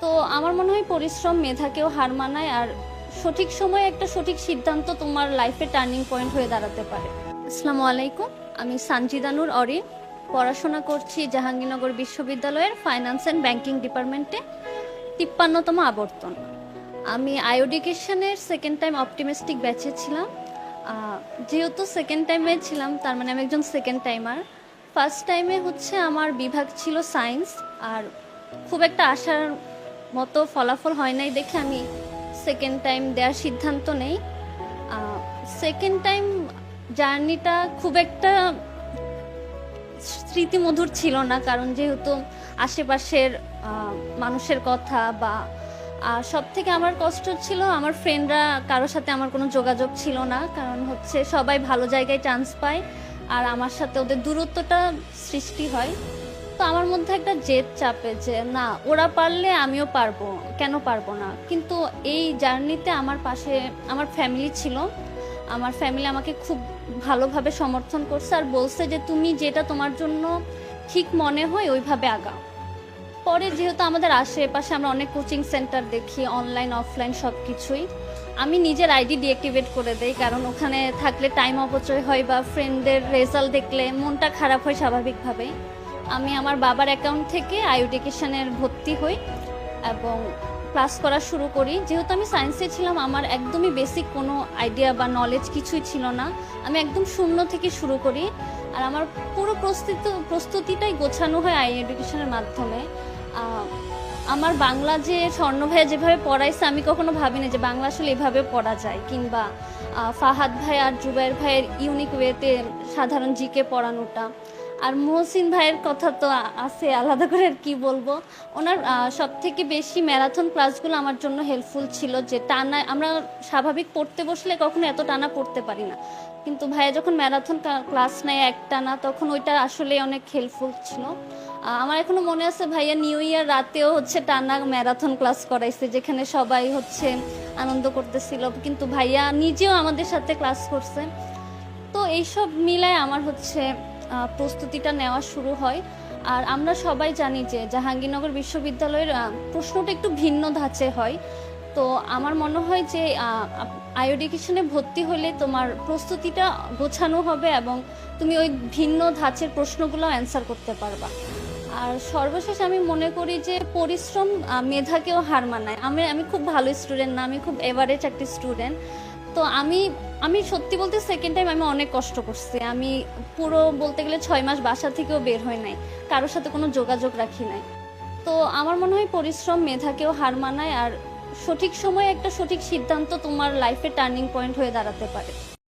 তো আমার মনে হয় পরিশ্রম মেধাকেও হার মানায়, আর সঠিক সময়ে একটা সঠিক সিদ্ধান্ত তোমার লাইফে টার্নিং পয়েন্ট হয়ে দাঁড়াতে পারে। আসসালামু আলাইকুম, আমি সানজিদা নূর অরিন, পড়াশোনা করছি জাহাঙ্গীরনগর বিশ্ববিদ্যালয়ের ফাইন্যান্স অ্যান্ড ব্যাংকিং ডিপার্টমেন্টে 53তম আবর্তন। আমি আইওডিকেশনের সেকেন্ড টাইম অপটিমিস্টিক ব্যাচে ছিলাম। যেহেতু সেকেন্ড টাইমে ছিলাম তার মানে আমি একজন সেকেন্ড টাইমার। ফার্স্ট টাইমে হচ্ছে আমার বিভাগ ছিল সায়েন্স, আর খুব একটা আশার মতো ফলাফল হয় নাই দেখে আমি সেকেন্ড টাইম দেওয়ার সিদ্ধান্ত নেই। সেকেন্ড টাইম জার্নিটা খুব একটা স্মৃতিমধুর ছিল না, কারণ যেহেতু আশেপাশের মানুষের কথা বা সব থেকে আমার কষ্ট ছিল আমার ফ্রেন্ডরা, কারোর সাথে আমার কোনো যোগাযোগ ছিল না, কারণ হচ্ছে সবাই ভালো জায়গায় চান্স পায় আর আমার সাথে ওদের দূরত্বটা সৃষ্টি হয়। তো আমার মধ্যে একটা জেদ চাপে যে না, ওরা পারলে আমিও পারবো, কেন পারবো না। কিন্তু এই জার্নিতে আমার পাশে আমার ফ্যামিলি ছিল। আমার ফ্যামিলি আমাকে খুব ভালোভাবে সমর্থন করছে আর বলছে যে তুমি যেটা তোমার জন্য ঠিক মনে হয় ওইভাবে আগাও। পরে যেহেতু আমাদের আশেপাশে আমরা অনেক কোচিং সেন্টার দেখি, অনলাইন অফলাইন সব কিছুই, আমি নিজের আইডি ডিঅ্যাক্টিভেট করে দেই, কারণ ওখানে থাকলে টাইম অপচয় হয় বা ফ্রেন্ডদের রেজাল্ট দেখলে মনটা খারাপ হয় স্বাভাবিকভাবেই। আমি আমার বাবার অ্যাকাউন্ট থেকে আইওডিকেশনের ভর্তি হই এবং ক্লাস করা শুরু করি। যেহেতু আমি সায়েন্সে ছিলাম, আমার একদমই বেসিক কোনো আইডিয়া বা নলেজ কিছুই ছিল না। আমি একদম শূন্য থেকে শুরু করি, আর আমার পুরো প্রস্তুতিটাই গোছানো হয় আইওডিকেশনের মাধ্যমে। আমার বাংলা যে স্বর্ণ ভাইয়া যেভাবে পড়াইছে, আমি কখনো ভাবিনি যে বাংলা আসলে এভাবে পড়া যায়, কিংবা ফাহাদ ভাই আর জুবাইর ভাইয়ের ইউনিক ওয়েতে সাধারণ জিকে পড়ানোটা। আর মহসিন ভাইয়ের কথা তো আছে, আলাদা করে আর কি বলবো। ওনার সব থেকে বেশি ম্যারাথন ক্লাসগুলো আমার জন্য হেল্পফুল ছিল, যে টানা আমরা স্বাভাবিক পড়তে বসলে কখনো এত টানা পড়তে পারি না, কিন্তু ভাইয়া যখন ম্যারাথন ক্লাস নেয় এক টানা, তখন ওইটা আসলে অনেক হেল্পফুল ছিল। আমার এখনো মনে আছে ভাইয়া নিউ ইয়ার রাতেও হচ্ছে টানা ম্যারাথন ক্লাস করাইছে, যেখানে সবাই হচ্ছে আনন্দ করতেছিল, কিন্তু ভাইয়া নিজেও আমাদের সাথে ক্লাস করছে। তো এইসব মিলায় আমার হচ্ছে প্রস্তুতিটা নেওয়া শুরু হয়। আর আমরা সবাই জানি যে জাহাঙ্গীরনগর বিশ্ববিদ্যালয়ের প্রশ্নটা একটু ভিন্ন ধাঁচে হয়। তো আমার মনে হয় যে আইওডিকেশনে ভর্তি হলে তোমার প্রস্তুতিটা গোছানো হবে এবং তুমি ওই ভিন্ন ধাঁচের প্রশ্নগুলো অ্যান্সার করতে পারবা। আর সর্বশেষ আমি মনে করি যে পরিশ্রম মেধাকেও হার মানায়। আমি খুব ভালো স্টুডেন্ট না, আমি খুব এভারেজ একটি স্টুডেন্ট। তো আমি সত্যি বলতে সেকেন্ড টাইম আমি অনেক কষ্ট করছি। আমি পুরো বলতে গেলে 6 মাস বাসা থেকেও বের হই নাই, কারোর সাথে কোনো যোগাযোগ রাখি নাই। তো আমার মনে হয় পরিশ্রম মেধাকেও হার মানায়, আর সঠিক সময়ে একটা সঠিক সিদ্ধান্ত তোমার লাইফে টার্নিং পয়েন্ট হয়ে দাঁড়াতে পারে।